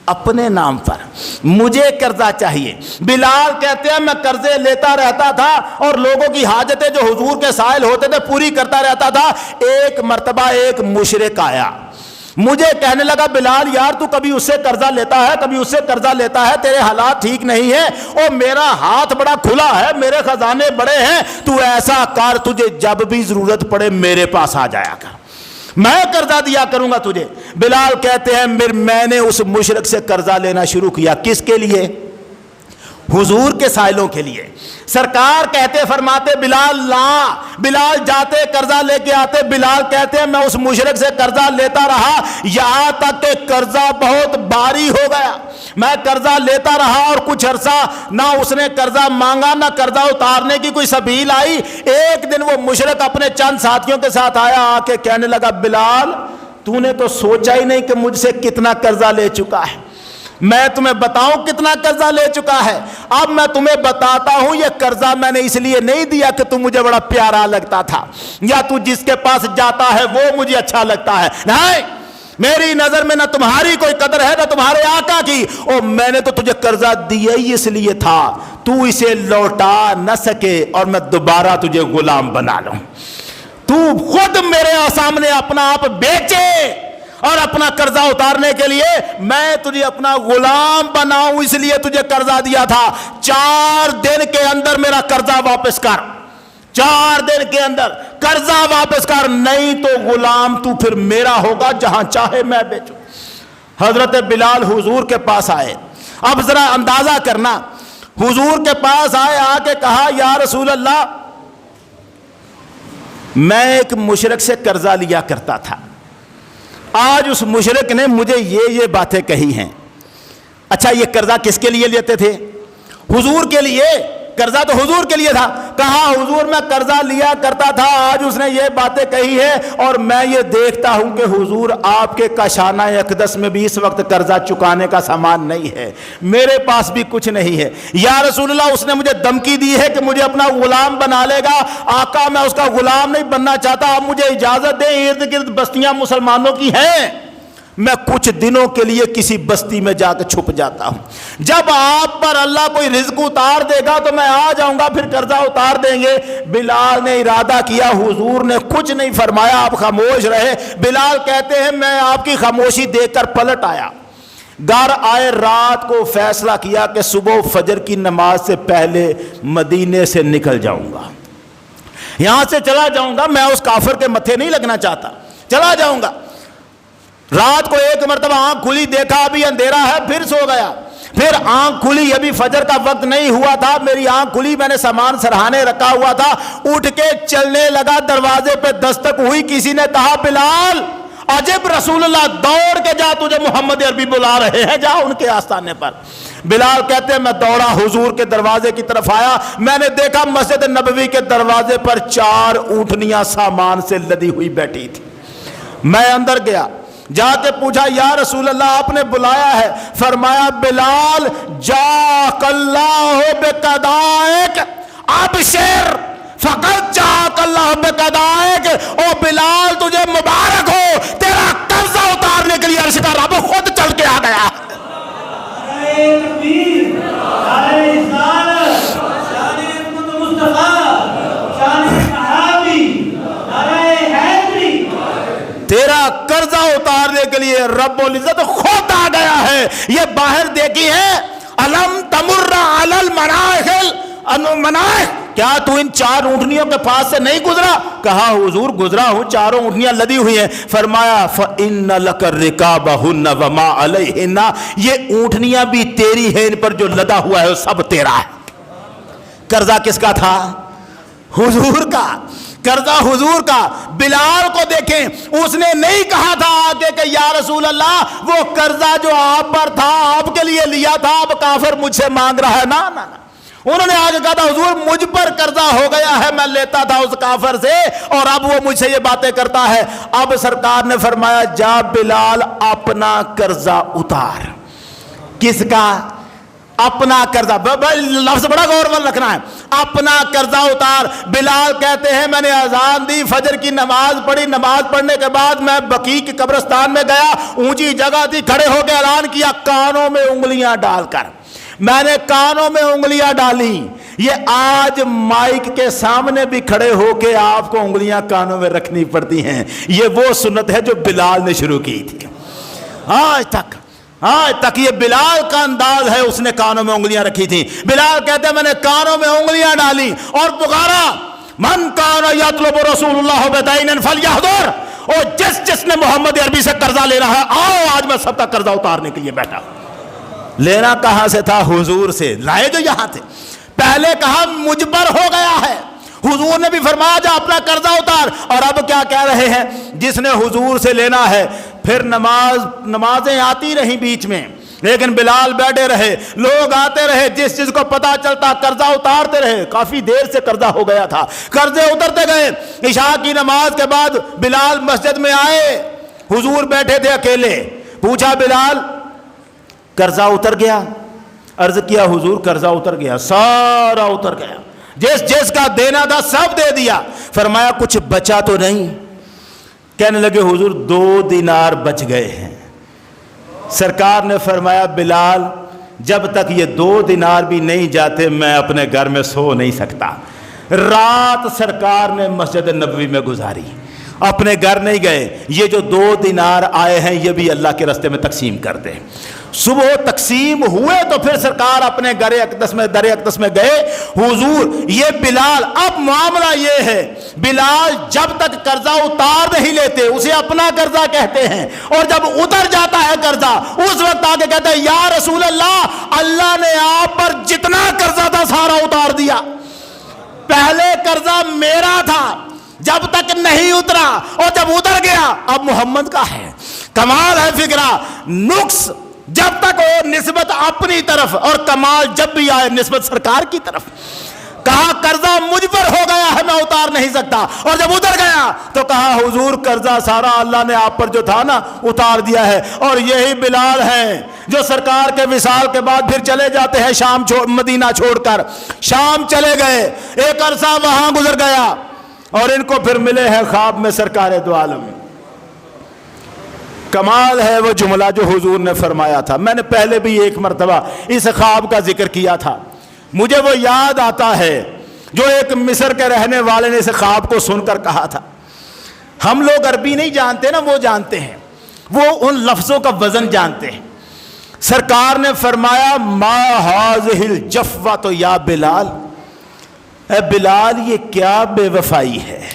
اپنے نام پر۔ مجھے قرضہ چاہیے۔ بلال کہتے ہیں میں قرضے لیتا رہتا تھا اور لوگوں کی حاجتیں جو حضور کے سائل ہوتے تھے پوری کرتا رہتا تھا۔ ایک مرتبہ ایک مشرک آیا، مجھے کہنے لگا بلال یار تو کبھی اس سے قرضہ لیتا ہے، کبھی اس سے قرضہ لیتا ہے، تیرے حالات ٹھیک نہیں ہیں، اور میرا ہاتھ بڑا کھلا ہے، میرے خزانے بڑے ہیں، تو ایسا کر تجھے جب بھی ضرورت پڑے میرے پاس آ جایا کر، میں قرضہ دیا کروں گا تجھے۔ بلال کہتے ہیں میں نے اس مشرک سے قرضہ لینا شروع کیا، کس کے لیے؟ حضور کے سائلوں کے لیے۔ سرکار کہتے فرماتے بلال لا، بلال جاتے قرضہ لے کے آتے، بلال کہتے ہیں میں اس مشرک سے قرضہ لیتا رہا یہاں تک کہ قرضہ بہت بھاری ہو گیا، میں قرضہ لیتا رہا اور کچھ عرصہ نہ اس نے قرضہ مانگا نہ قرضہ اتارنے کی کوئی سبیل آئی۔ ایک دن وہ مشرک اپنے چند ساتھیوں کے ساتھ آیا، آ کے کہنے لگا بلال تو نے تو سوچا ہی نہیں کہ مجھ سے کتنا قرضہ لے چکا ہے، میں تمہیں بتاؤں کتنا قرضہ لے چکا ہے، اب میں تمہیں بتاتا ہوں یہ قرضہ میں نے اس لیے نہیں دیا کہ تو مجھے بڑا پیارا لگتا تھا یا تو جس کے پاس جاتا ہے وہ مجھے اچھا لگتا ہے، نہیں، میری نظر میں نہ تمہاری کوئی قدر ہے نہ تمہارے آقا کی، اور میں نے تو تجھے قرضہ دیا ہی اس لیے تھا تو اسے لوٹا نہ سکے اور میں دوبارہ تجھے غلام بنا لوں، تو خود میرے سامنے اپنا آپ بیچے اور اپنا قرضہ اتارنے کے لیے میں تجھے اپنا غلام بناؤں اس لیے تجھے قرضہ دیا تھا، 4 دن کے اندر میرا قرضہ واپس کر، 4 دن کے اندر قرضہ واپس کر، نہیں تو غلام تو پھر میرا ہوگا جہاں چاہے میں بیچوں۔ حضرت بلال حضور کے پاس آئے، اب ذرا اندازہ کرنا، حضور کے پاس آئے، آ کے کہا یا رسول اللہ میں ایک مشرک سے قرضہ لیا کرتا تھا، آج اس مشرک نے مجھے یہ باتیں کہی ہیں۔ اچھا یہ قرضہ کس کے لیے لیتے تھے؟ حضور کے لیے، قرضہ تو حضور کے لیے تھا۔ کہا حضور میں قرضہ لیا کرتا تھا، آج اس نے یہ باتیں کہی ہیں اور میں یہ دیکھتا ہوں کہ حضور آپ کے کاشانہ اقدس میں بھی اس وقت قرضہ چکانے کا سامان نہیں ہے، میرے پاس بھی کچھ نہیں ہے۔ یا رسول اللہ اس نے مجھے دھمکی دی ہے کہ مجھے اپنا غلام بنا لے گا، آقا میں اس کا غلام نہیں بننا چاہتا، آپ مجھے اجازت دیں، ارد گرد بستیاں مسلمانوں کی ہیں، میں کچھ دنوں کے لیے کسی بستی میں جا کے چھپ جاتا ہوں، جب آپ پر اللہ کوئی رزق اتار دے گا تو میں آ جاؤں گا، پھر قرضہ اتار دیں گے۔ بلال نے ارادہ کیا، حضور نے کچھ نہیں فرمایا، آپ خاموش رہے۔ بلال کہتے ہیں میں آپ کی خاموشی دیکھ کر پلٹ آیا، گھر آئے، رات کو فیصلہ کیا کہ صبح فجر کی نماز سے پہلے مدینے سے نکل جاؤں گا، یہاں سے چلا جاؤں گا، میں اس کافر کے متھے نہیں لگنا چاہتا، چلا جاؤں گا۔ رات کو ایک مرتبہ آنکھ کھلی، دیکھا ابھی اندھیرا ہے، پھر سو گیا، پھر آنکھ کھلی، ابھی فجر کا وقت نہیں ہوا تھا، میری آنکھ کھلی، میں نے سامان سرہانے رکھا ہوا تھا، اٹھ کے چلنے لگا، دروازے پہ دستک ہوئی، کسی نے کہا بلال عجب رسول اللہ، دوڑ کے جا، تجھے محمد عربی بلا رہے ہیں، جا ان کے آستانے پر۔ بلال کہتے ہیں میں دوڑا، حضور کے دروازے کی طرف آیا، میں نے دیکھا مسجد نبوی کے دروازے پر 4 اونٹنیاں سامان سے لدی ہوئی بیٹھی تھی۔ میں اندر گیا، جا کے پوچھا یا رسول اللہ آپ نے بلایا ہے؟ فرمایا بلال جاک اللہ بقضائک ابشر فقط جاک اللہ بقضائک، او بلال تجھے مبارک ہو، تیرا قرضہ اتارنے کے لیے عرش کا رب خود چل کے آ گیا۔ تیرا قرضہ اتارنے کے لیے رب العزت خود آ گیا ہے۔ یہ باہر دیکھی ہے، الم تمر علی المناخل منائے کیا تو ان 4 اونٹنیوں کے پاس سے نہیں گزرا؟ کہا حضور گزرا ہوں، 4 اونٹنیاں لدی ہوئی ہیں۔ فرمایا فَإِنَّ لَكَ الرِّكَابَهُنَّ وَمَا عَلَيْهِنَّ، یہ اونٹنیاں بھی تیری ہیں، ان پر جو لدا ہوا ہے وہ سب تیرا ہے۔ قرضہ کس کا تھا؟ حضور کا۔ قرضہ حضور کا۔ بلال کو دیکھیں، اس نے نہیں کہا تھا آگے کہ یا رسول اللہ وہ قرضہ جو آپ پر تھا آپ کے لیے لیا تھا، اب کافر مجھ سے مانگ رہا ہے، نا نا نا۔ انہوں نے آگے کہا تھا حضور مجھ پر قرضہ ہو گیا ہے، میں لیتا تھا اس کافر سے اور اب وہ مجھ سے یہ باتیں کرتا ہے۔ اب سرکار نے فرمایا جا بلال اپنا قرضہ اتار۔ کس کا؟ اپنا قرضہ۔ لفظ بڑا غور میں رکھنا ہے، اپنا قرضہ اتار۔ بلال کہتے ہیں میں نے اذان دی، فجر کی نماز پڑھی، نماز پڑھنے کے بعد میں بقیع کے قبرستان میں گیا، اونچی جگہ تھی، کھڑے ہو کے اعلان کیا کانوں میں انگلیاں ڈال کر۔ میں نے کانوں میں انگلیاں ڈالی۔ یہ آج مائک کے سامنے بھی کھڑے ہو کے آپ کو انگلیاں کانوں میں رکھنی پڑتی ہیں، یہ وہ سنت ہے جو بلال نے شروع کی تھی۔ آج تک یہ بلال کا انداز ہے، اس نے کانوں میں انگلیاں رکھی تھی۔ بلال کہتے ہیں میں نے کانوں میں انگلیاں ڈالی اور پکارا من کان یطلب رسول اللہ بدین فلیحضر، اور جس نے محمد عربی سے قرضہ لے رہا ہے آؤ، آج میں سب کا قرضہ اتارنے کے لیے بیٹھا۔ لینا کہاں سے تھا؟ حضور سے۔ لائے جو یہاں تھے، پہلے کہا مجھ پر ہو گیا ہے، حضور نے بھی فرمایا جا اپنا قرضہ اتار، اور اب کیا کہہ رہے ہیں؟ جس نے حضور سے لینا ہے۔ پھر نمازیں آتی رہیں بیچ میں، لیکن بلال بیٹھے رہے، لوگ آتے رہے، جس چیز کو پتا چلتا قرضہ اتارتے رہے۔ کافی دیر سے قرضہ ہو گیا تھا، قرضے اترتے گئے۔ عشاء کی نماز کے بعد بلال مسجد میں آئے، حضور بیٹھے تھے اکیلے۔ پوچھا بلال قرضہ اتر گیا؟ عرض کیا حضور قرضہ اتر گیا، سارا اتر گیا، جس کا دینا تھا سب دے دیا۔ فرمایا کچھ بچا تو نہیں؟ کہنے لگے حضور 2 دینار بچ گئے ہیں۔ سرکار نے فرمایا بلال جب تک یہ 2 دینار بھی نہیں جاتے میں اپنے گھر میں سو نہیں سکتا۔ رات سرکار نے مسجد نبوی میں گزاری، اپنے گھر نہیں گئے۔ یہ جو 2 دینار آئے ہیں یہ بھی اللہ کے راستے میں تقسیم کر دیں۔ صبح تقسیم ہوئے تو پھر سرکار اپنے در اقدس میں گئے۔ حضور یہ بلال، اب معاملہ یہ ہے بلال جب تک قرضہ اتار نہیں لیتے اسے اپنا قرضہ کہتے ہیں، اور جب اتر جاتا ہے قرضہ اس وقت آگے کہتے ہیں یا رسول اللہ اللہ نے آپ پر جتنا قرضہ تھا سارا اتار دیا، پہلے قرضہ میرا تھا جب تک نہیں اترا، اور جب اتر گیا اب محمد کا ہے۔ کمال ہے فکرہ، نقص جب تک ہو نسبت اپنی طرف، اور کمال جب بھی آئے نسبت سرکار کی طرف۔ کہا قرضہ مجھ پر ہو گیا ہے میں اتار نہیں سکتا، اور جب اتر گیا تو کہا حضور قرضہ سارا اللہ نے آپ پر جو تھا نا اتار دیا ہے۔ اور یہی بلال ہیں جو سرکار کے وصال کے بعد پھر چلے جاتے ہیں شام مدینہ چھوڑ کر، شام چلے گئے، ایک عرصہ وہاں گزر گیا، اور ان کو پھر ملے ہیں خواب میں سرکار دو عالم۔ کمال ہے وہ جملہ جو حضور نے فرمایا تھا، میں نے پہلے بھی ایک مرتبہ اس خواب کا ذکر کیا تھا، مجھے وہ یاد آتا ہے جو ایک مصر کے رہنے والے نے اس خواب کو سن کر کہا تھا۔ ہم لوگ عربی نہیں جانتے نا، وہ جانتے ہیں، وہ ان لفظوں کا وزن جانتے ہیں۔ سرکار نے فرمایا ما ہذہ الجفوۃ یا بلال، اے بلال یہ کیا بے وفائی ہے،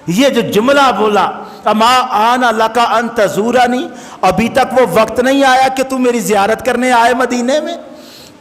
یہ جو جملہ بولا اما آنا لکا ان تزورنی، ابھی تک وہ وقت نہیں آیا کہ تو میری زیارت کرنے آئے مدینے میں،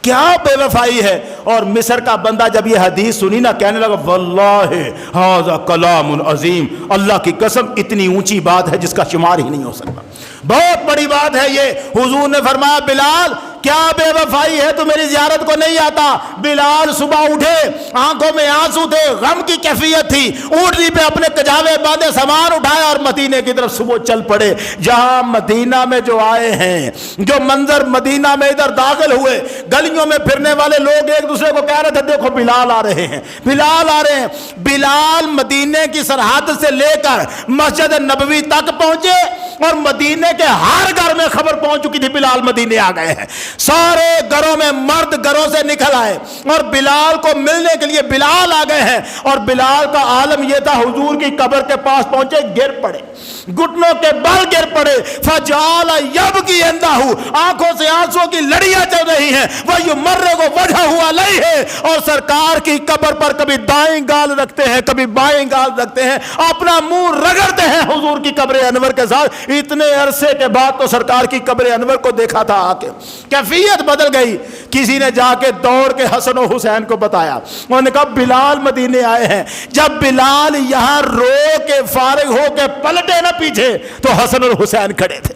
کیا بے وفائی ہے۔ اور مصر کا بندہ جب یہ حدیث سنی نا کہنے لگا واللہ ھذا کلام عظیم، اللہ کی قسم اتنی اونچی بات ہے جس کا شمار ہی نہیں ہو سکتا، بہت بڑی بات ہے یہ۔ حضور نے فرمایا بلال کیا بے وفائی ہے تو میری زیارت کو نہیں آتا۔ بلال صبح اٹھے، آنکھوں میں آنسو تھے، غم کی کیفیت تھی، اونٹنی پہ اپنے کجاوے باندھے سامان اٹھایا اور مدینے کی طرف صبح چل پڑے۔ جہاں مدینہ میں جو آئے ہیں، جو منظر مدینہ میں ادھر داخل ہوئے، گلیوں میں پھرنے والے لوگ ایک دوسرے کو کہہ رہے تھے دیکھو بلال آ رہے ہیں، بلال آ رہے ہیں۔ بلال مدینے کی سرحد سے لے کر مسجد نبوی تک پہنچے، اور مدینے کے ہر گھر میں خبر پہنچ چکی تھی بلال مدینے آ گئے ہیں. سارے گھروں میں مرد گھروں سے نکل آئے اور بلال کو ملنے کے لیے بلال آ گئے ہیں. اور بلال کا عالم یہ تھا, حضور کی قبر کے پاس پہنچے, گر پڑے, گھٹنوں کے بل گر پڑے. فجعل یبکی عنده, آنکھوں سے آنسوں کی لڑیاں چل رہی ہیں. ویمرغ وجهه علیہ, اور سرکار کی قبر پر کبھی دائیں گال رکھتے ہیں کبھی بائیں گال رکھتے ہیں, اپنا منہ رگڑتے ہیں حضور کی قبر انور کے ساتھ. اتنے عرصے کے بعد تو سرکار کی قبر انور کو دیکھا تھا آ کے, کیفیت بدل گئی. کسی نے جا کے دوڑ کے حسن و حسین کو بتایا, انہوں نے کہا بلال مدینے آئے ہیں. جب بلال یہاں رو کے فارغ ہو کے پلٹے نا پیچھے تو حسن اور حسین کھڑے تھے.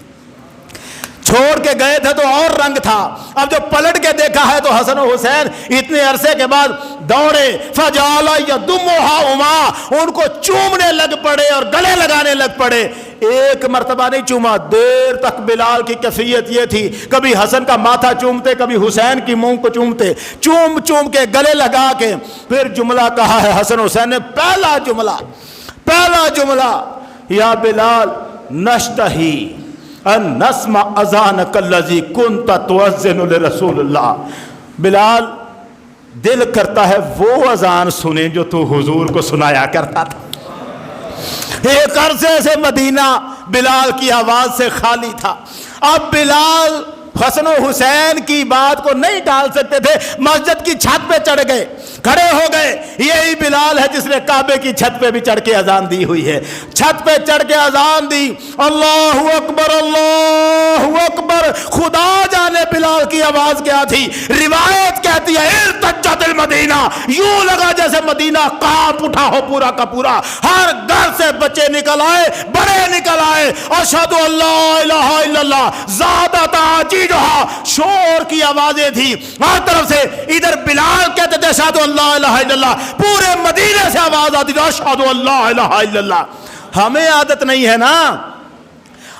چھوڑ کے گئے تھے تو اور رنگ تھا, اب جو پلٹ کے دیکھا ہے تو حسن و حسین اتنے عرصے کے بعد دوڑے. فجعل یدمہما, ان کو چومنے لگ پڑے اور گلے لگانے لگ پڑے. ایک مرتبہ نہیں چوما, دیر تک بلال کی کیفیت یہ تھی, کبھی حسن کا ماتھا چومتے کبھی حسین کی منہ کو چومتے, چوم چوم کے گلے لگا کے پھر جملہ کہا ہے حسن حسین نے. پہلا جملہ, یا بلال نشتہی ان نسمع اذانک الذی کنت تؤذن لرسول اللہ. بلال دل کرتا ہے وہ اذان سنیں جو تو حضور کو سنایا کرتا تھا. ایک عرصے سے مدینہ بلال کی آواز سے خالی تھا. اب بلال حسن و حسین کی بات کو نہیں ٹال سکتے تھے, مسجد کی چھت پہ چڑھ گئے, کھڑے ہو گئے. یہی بلال ہے جس نے کعبے کی چھت پہ بھی چڑھ کے اذان دی ہوئی ہے. چھت پہ چڑھ کے اذان دی, اللہ اکبر اللہ اکبر. خدا جانے بلال کی آواز کیا تھی. روایت کہتی ہے ارتجت المدینہ, یوں لگا جیسے مدینہ کانپ اٹھا ہو پورا کا پورا. ہر گھر سے بچے نکل آئے, بڑے نکل آئے. اشہد ان لا الہ الا اللہ, زیادہ تعجیل شور کی آوازیں تھی ہر طرف سے. ادھر بلال کہتے تھے اشہد ان لا الہ الا اللہ, پورے مدینے سے آواز آتی تھی اشہد ان لا الہ الا اللہ. ہمیں عادت نہیں ہے نا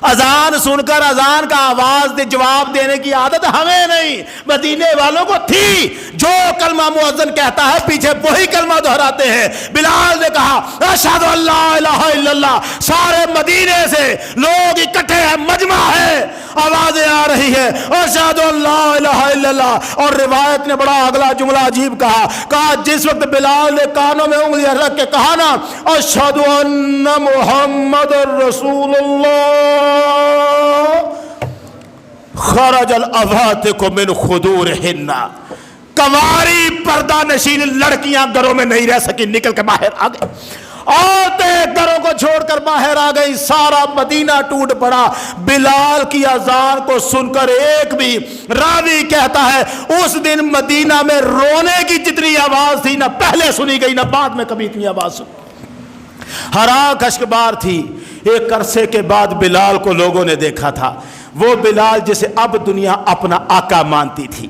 اذان سن کر اذان کا آواز جواب دینے کی عادت ہمیں نہیں, مدینے والوں کو تھی. جو کلمہ مؤذن کہتا ہے پیچھے وہی کلمہ دہراتے ہیں. بلال نے کہا اشہد ان لا الہ الا اللہ. سارے مدینے سے لوگ اکٹھے ہیں, مجمع ہے, آوازیں آ رہی ہے اشہد ان لا الہ الا اللہ. اور روایت نے بڑا اگلا جملہ عجیب کہا جس وقت بلال نے کانوں میں انگلیاں رکھ کے کہا نا اشہد ان محمد رسول اللہ, خرج العواتق من خدورہن. کنواری پردہ نشین لڑکیاں گھروں میں نہیں رہ سکی, نکل کے باہر آ گئی. عورتیں گھروں کو چھوڑ کر باہر آ گئی. سارا مدینہ ٹوٹ پڑا. بلال کی اذان کو سن کر ایک بھی راوی کہتا ہے اس دن مدینہ میں رونے کی جتنی آواز تھی نہ پہلے سنی گئی نہ بعد میں کبھی اتنی آواز سنی. ہراک اشکبار تھی. ایک عرصے کے بعد بلال کو لوگوں نے دیکھا تھا, وہ بلال جسے اب دنیا اپنا آقا مانتی تھی.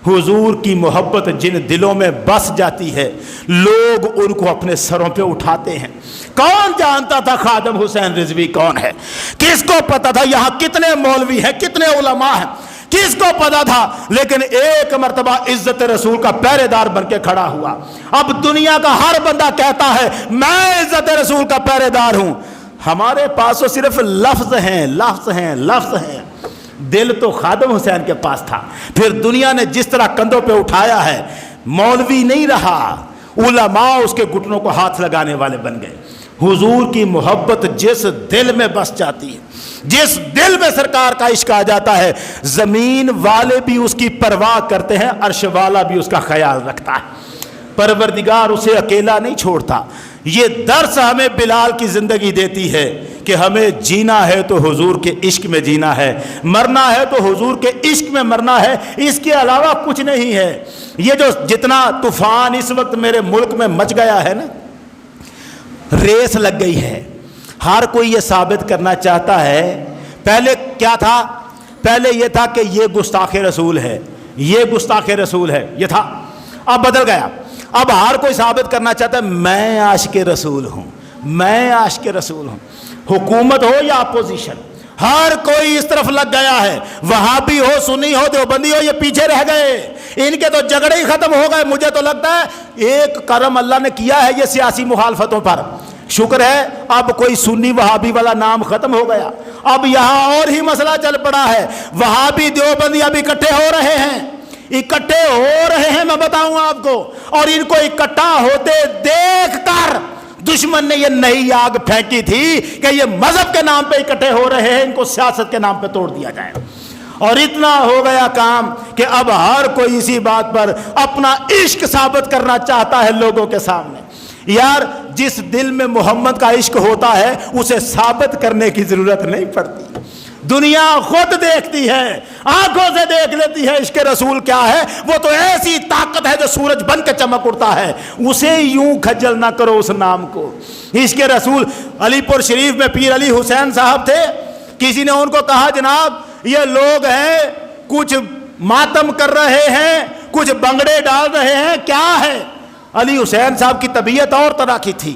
حضور کی محبت جن دلوں میں بس جاتی ہے لوگ ان کو اپنے سروں پہ اٹھاتے ہیں. کون جانتا تھا خادم حسین رضوی کون ہے؟ کس کو پتا تھا یہاں کتنے مولوی ہیں, کتنے علماء ہیں, کس کو پتا تھا؟ لیکن ایک مرتبہ عزت رسول کا پہرے دار بن کے کھڑا ہوا. اب دنیا کا ہر بندہ کہتا ہے میں عزت رسول کا پہرے دار ہوں. ہمارے پاس تو صرف لفظ ہیں, دل تو خادم حسین کے پاس تھا. پھر دنیا نے جس طرح کندھوں پہ اٹھایا ہے, مولوی نہیں رہا, علماء اس کے گھٹنوں کو ہاتھ لگانے والے بن گئے. حضور کی محبت جس دل میں بس جاتی ہے, جس دل میں سرکار کا عشق آ جاتا ہے, زمین والے بھی اس کی پرواہ کرتے ہیں, عرش والا بھی اس کا خیال رکھتا ہے. پروردگار اسے اکیلا نہیں چھوڑتا. یہ درس ہمیں بلال کی زندگی دیتی ہے کہ ہمیں جینا ہے تو حضور کے عشق میں جینا ہے, مرنا ہے تو حضور کے عشق میں مرنا ہے, اس کے علاوہ کچھ نہیں ہے. یہ جو جتنا طوفان اس وقت میرے ملک میں مچ گیا ہے نا, ریس لگ گئی ہے. ہر کوئی یہ ثابت کرنا چاہتا ہے. پہلے کیا تھا؟ پہلے یہ تھا کہ یہ گستاخ رسول ہے, یہ گستاخ رسول ہے, یہ تھا. اب بدل گیا. اب ہر کوئی ثابت کرنا چاہتا ہے میں عاشق رسول ہوں, میں عاشق رسول ہوں. حکومت ہو یا اپوزیشن, ہر کوئی اس طرف لگ گیا ہے. وہابی ہو, سنی ہو, دیوبندی ہو, یہ پیچھے رہ گئے. ان کے تو جھگڑے ہی ختم ہو گئے. مجھے تو لگتا ہے ایک کرم اللہ نے کیا ہے یہ سیاسی مخالفتوں پر شکر ہے اب کوئی سنی وہابی والا نام ختم ہو گیا، اب یہاں اور ہی مسئلہ چل پڑا ہے، وہابی دیوبندی اب اکٹھے ہو رہے ہیں، میں بتاؤں آپ کو، اور ان کو اکٹھا ہوتے دیکھ کر دشمن نے یہ نئی آگ پھینکی تھی کہ یہ مذہب کے نام پہ اکٹھے ہو رہے ہیں، ان کو سیاست کے نام پہ توڑ دیا جائے، اور اتنا ہو گیا کام کہ اب ہر کوئی اسی بات پر اپنا عشق ثابت کرنا چاہتا ہے لوگوں کے سامنے۔ یار جس دل میں محمد کا عشق ہوتا ہے اسے ثابت کرنے کی ضرورت نہیں پڑتی، دنیا خود دیکھتی ہے، آنکھوں سے دیکھ لیتی ہے عشق رسول کیا ہے، وہ تو ایسی طاقت ہے جو سورج بن کے چمک اٹھتا ہے، اسے یوں کھجل نہ کرو اس نام کو۔ عشق رسول، علی پور شریف میں پیر علی حسین صاحب تھے، کسی نے ان کو کہا جناب یہ لوگ ہیں کچھ ماتم کر رہے ہیں، کچھ بنگڑے ڈال رہے ہیں، کیا ہے؟ علی حسین صاحب کی طبیعت اور طرح کی تھی،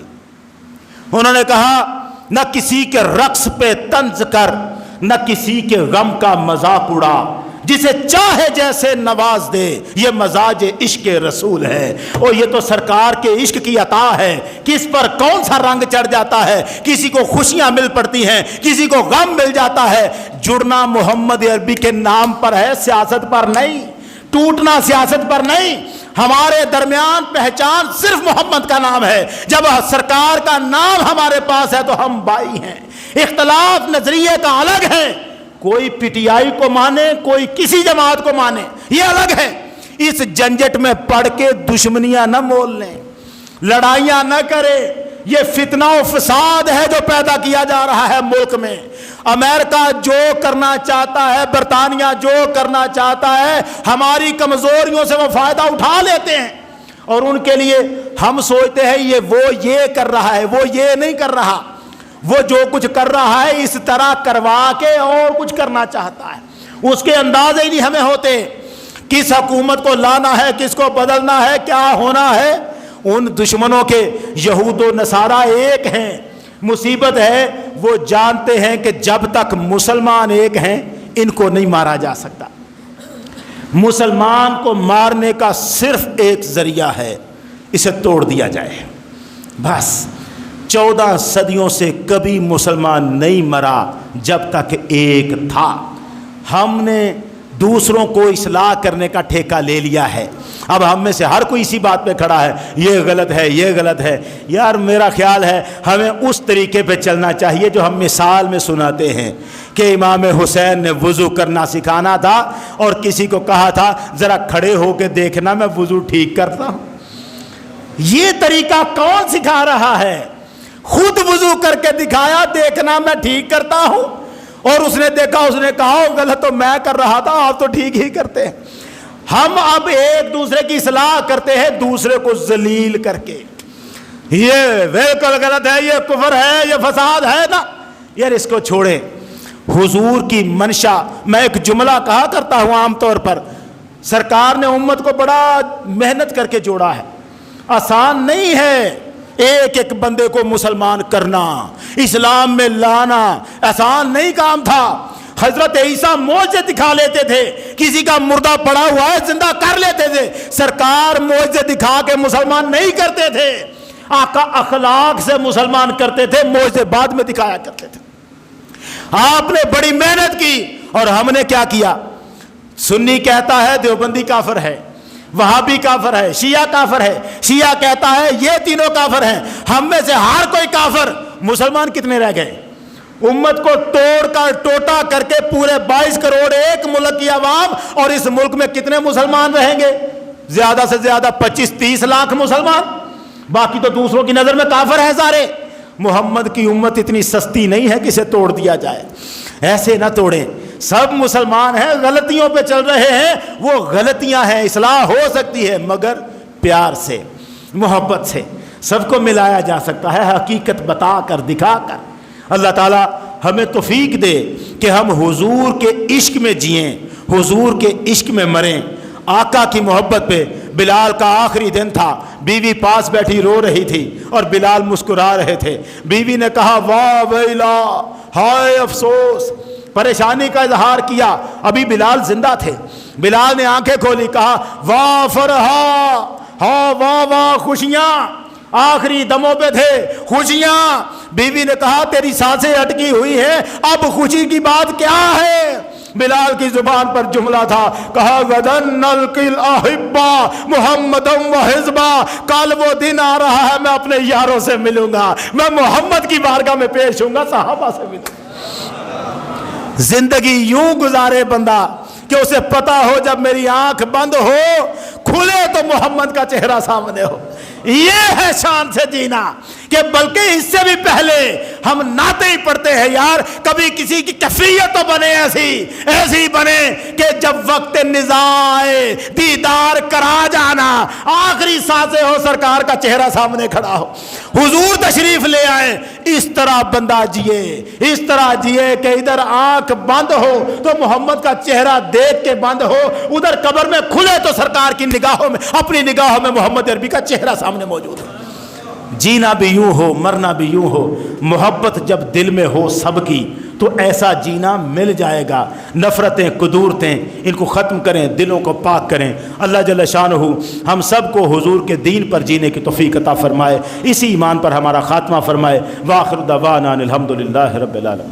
انہوں نے کہا نہ کسی کے رقص پہ طنز کر، نہ کسی کے غم کا مذاق اڑا، جسے چاہے جیسے نواز دے، یہ مزاج عشق رسول ہے۔ اور یہ تو سرکار کے عشق کی عطا ہے، کس پر کون سا رنگ چڑھ جاتا ہے، کسی کو خوشیاں مل پڑتی ہیں، کسی کو غم مل جاتا ہے۔ جڑنا محمد عربی کے نام پر ہے، سیاست پر نہیں، ٹوٹنا سیاست پر نہیں۔ ہمارے درمیان پہچان صرف محمد کا نام ہے، جب سرکار کا نام ہمارے پاس ہے تو ہم بھائی ہیں۔ اختلاف نظریے کا الگ ہے، کوئی پی ٹی آئی کو مانے، کوئی کسی جماعت کو مانے، یہ الگ ہے۔ اس جنجٹ میں پڑھ کے دشمنیاں نہ مول لیں، لڑائیاں نہ کرے، یہ فتنہ و فساد ہے جو پیدا کیا جا رہا ہے ملک میں۔ امریکہ جو کرنا چاہتا ہے، برطانیہ جو کرنا چاہتا ہے، ہماری کمزوریوں سے وہ فائدہ اٹھا لیتے ہیں، اور ان کے لیے ہم سوچتے ہیں وہ یہ کر رہا ہے، وہ یہ نہیں کر رہا، وہ جو کچھ کر رہا ہے اس طرح کروا کے اور کچھ کرنا چاہتا ہے، اس کے اندازے ہی نہیں ہمیں ہوتے، کس حکومت کو لانا ہے، کس کو بدلنا ہے، کیا ہونا ہے۔ ان دشمنوں کے یہود و نصارہ ایک ہیں، مصیبت ہے وہ جانتے ہیں کہ جب تک مسلمان ایک ہیں ان کو نہیں مارا جا سکتا۔ مسلمان کو مارنے کا صرف ایک ذریعہ ہے، اسے توڑ دیا جائے، بس۔ 14 صدیوں سے کبھی مسلمان نہیں مرا جب تک ایک تھا۔ ہم نے دوسروں کو اصلاح کرنے کا ٹھیکہ لے لیا ہے، اب ہم میں سے ہر کوئی اسی بات پہ کھڑا ہے، یہ غلط ہے، یہ غلط ہے۔ یار میرا خیال ہے ہمیں اس طریقے پہ چلنا چاہیے جو ہم مثال میں سناتے ہیں کہ امام حسین نے وضو کرنا سکھانا تھا اور کسی کو کہا تھا ذرا کھڑے ہو کے دیکھنا میں وضو ٹھیک کرتا ہوں۔ یہ طریقہ کون سکھا رہا ہے؟ خود وضو کر کے دکھایا، دیکھنا میں ٹھیک کرتا ہوں، اور اس نے دیکھا، اس نے کہا غلط تو میں کر رہا تھا، آپ تو ٹھیک ہی کرتے ہیں۔ ہم اب ایک دوسرے کی اصلاح کرتے ہیں دوسرے کو ذلیل کر کے، یہ بالکل غلط ہے، یہ کفر ہے، یہ فساد ہے نا۔ یار اس کو چھوڑیں، حضور کی منشا، میں ایک جملہ کہا کرتا ہوں عام طور پر، سرکار نے امت کو بڑا محنت کر کے جوڑا ہے، آسان نہیں ہے ایک ایک بندے کو مسلمان کرنا، اسلام میں لانا آسان نہیں کام تھا۔ حضرت عیسیٰ معجزے دکھا لیتے تھے، کسی کا مردہ پڑا ہوا ہے زندہ کر لیتے تھے، سرکار معجزے دکھا کے مسلمان نہیں کرتے تھے، آقا اخلاق سے مسلمان کرتے تھے، معجزے بعد میں دکھایا کرتے تھے۔ آپ نے بڑی محنت کی اور ہم نے کیا کیا؟ سنی کہتا ہے دیوبندی کافر ہے، وہابی کافر ہے، شیعہ کافر ہے، شیعہ کہتا ہے یہ تینوں کافر ہیں، ہم میں سے ہر کوئی کافر۔ مسلمان کتنے رہ گئے؟ امت کو توڑ کر ٹوٹا کر کے پورے 22 کروڑ ایک ملک کی عوام، اور اس ملک میں کتنے مسلمان رہیں گے؟ زیادہ سے زیادہ 25-30 لاکھ مسلمان، باقی تو دوسروں کی نظر میں کافر ہیں سارے۔ محمد کی امت اتنی سستی نہیں ہے کہ اسے توڑ دیا جائے، ایسے نہ توڑیں۔ سب مسلمان ہیں، غلطیوں پہ چل رہے ہیں، وہ غلطیاں ہیں، اصلاح ہو سکتی ہے مگر پیار سے، محبت سے سب کو ملایا جا سکتا ہے، حقیقت بتا کر، دکھا کر۔ اللہ تعالیٰ ہمیں توفیق دے کہ ہم حضور کے عشق میں جئیں، حضور کے عشق میں مریں، آقا کی محبت پہ۔ بلال کا آخری دن تھا، بیوی پاس بیٹھی رو رہی تھی اور بلال مسکرا رہے تھے۔ بیوی نے کہا واہ ویلا، ہائے افسوس، پریشانی کا اظہار کیا۔ ابھی بلال زندہ تھے، بلال نے آنکھیں کھولی، کہا واہ فرحا، ہاں واہ واہ خوشیاں۔ آخری دموں پہ تھے، خوشیاں. بیوی نے کہا تیری سانسیں اٹکی ہوئی ہیں، اب خوشی کی بات کیا ہے؟ بلال کی زبان پر جملہ تھا، کہا غدن نلقی الاحبا محمدم و حزبا، کل وہ دن آ رہا ہے میں اپنے یاروں سے ملوں گا، میں محمد کی بارگاہ میں پیش ہوں گا، صحابہ سے ملوں گا. زندگی یوں گزارے بندہ کہ اسے پتا ہو جب میری آنکھ بند ہو کھلے تو محمد کا چہرہ سامنے ہو. یہ ہے شان سے جینا. کہ بلکہ اس سے بھی پہلے ہم نعتیں ہی پڑھتے ہیں یار، کبھی کسی کی کیفیت تو بنے ایسی بنے کہ جب وقت نزاع آئے دیدار کرا جانا، آخری سانسیں ہو سرکار کا چہرہ سامنے کھڑا ہو، حضور تشریف لے آئے. اس طرح بندہ جیے، اس طرح جیے کہ ادھر آنکھ بند ہو تو محمد کا چہرہ دیکھ کے بند ہو، ادھر قبر میں کھلے تو سرکار کی نگاہوں میں، اپنی نگاہوں میں محمد عربی کا چہرہ سامنے موجود ہے. جینا بھی یوں ہو، مرنا بھی یوں ہو. محبت جب دل میں ہو سب کی تو ایسا جینا مل جائے گا. نفرتیں قدورتیں ان کو ختم کریں، دلوں کو پاک کریں. اللہ جل شانہ ہم سب کو حضور کے دین پر جینے کی توفیق عطا فرمائے، اسی ایمان پر ہمارا خاتمہ فرمائے. وآخر دعوانا الحمدللہ رب العالمین.